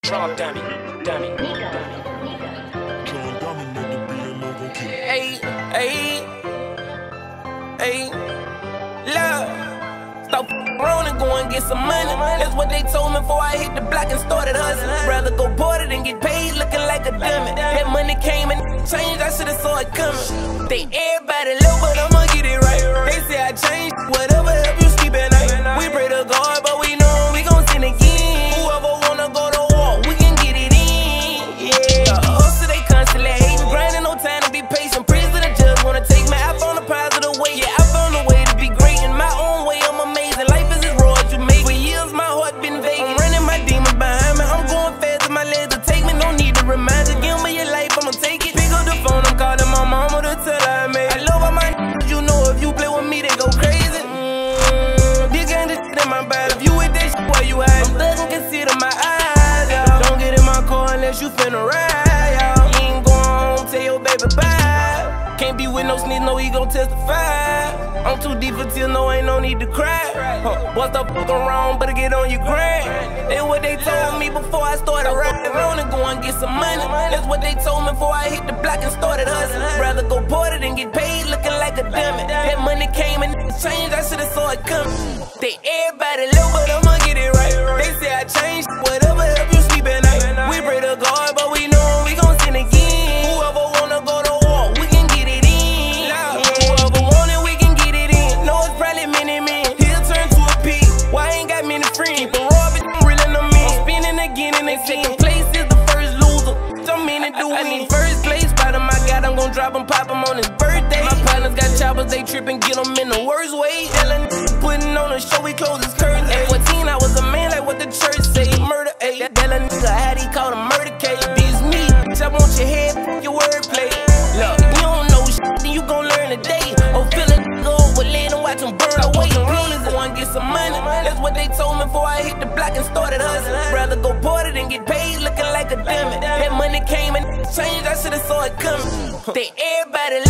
Trump dummy. Hey, love. Stop around and go and get some money. That's what they told me before I hit the block and started hustling. Rather go boarded than get paid looking like a dummy. That money came and changed, I should've saw it coming. They everybody low, but I'ma get it right. They say I changed, whatever help you sleep at night. We pray to God, but we know we gon' sin again. Whoever wanna go to war, we can get it in. Yeah, hustle they constantly hating, grinding, no time to be patient. Praise to the judge, wanna take me. I found a positive way, yeah, I found a way to be great in my own way. I'm amazing, life is as raw as you make. For years my heart been vacant, running my demons behind me. I'm going fast, my legs to take me. No need to remind you, give me your life, I'ma take it. Pick up the phone, I'm calling my mama to tell her I made it. I love all my you know if you play with me, they go crazy. This ain't the shit in my body. If you with that shit, where you at? I'm thuggin', consider my eyes, y'all. Don't get in my car unless you finna ride, y'all. You ain't going home, tell your baby bye. Can't be with no sneeze, no, he gon' testify. I'm too deep for tears, no, ain't no need to cry. What's the fuck wrong, better get on your grind. That's what they told me before I started riding around and go and get some money. That's what they told me before I hit the block and started hustling. Rather go boarded than get paid looking like a dummy. That money came and changed, I should've saw it coming. They everybody low, but I'ma get it right. They say I changed, whatever help you sleep at night. We pray to God, but we know we gon' sin again. Whoever wanna go to war, we can get it in. Whoever want it, we can get it in. No, it's probably many men. He'll turn to a pig. Why ain't got many friends? Keep a raw bitch, I'm reeling them in. I'm spinning again and they second place is the first loser. Don't mean to do I need first place. By the my God, I'm gon' drop him, pop him on his birthday. My partners got choppers, they trippin', get them in the worst way. Putting on a show, we close his curtains. At 14, I was a man, like what the church say. Murder, ayy. That nigga, how he called a murder case. Beats me, bitch, I want your head, your wordplay. Look, you don't know shit, then you gon' learn today. Oh, feelin' go over, let him watch him burn away. Rollers go and get some money. That's what they told me before I hit the block and started hustling. Rather go boarded than get paid looking like a dummy. That money came and changed, I should've saw it coming. They everybody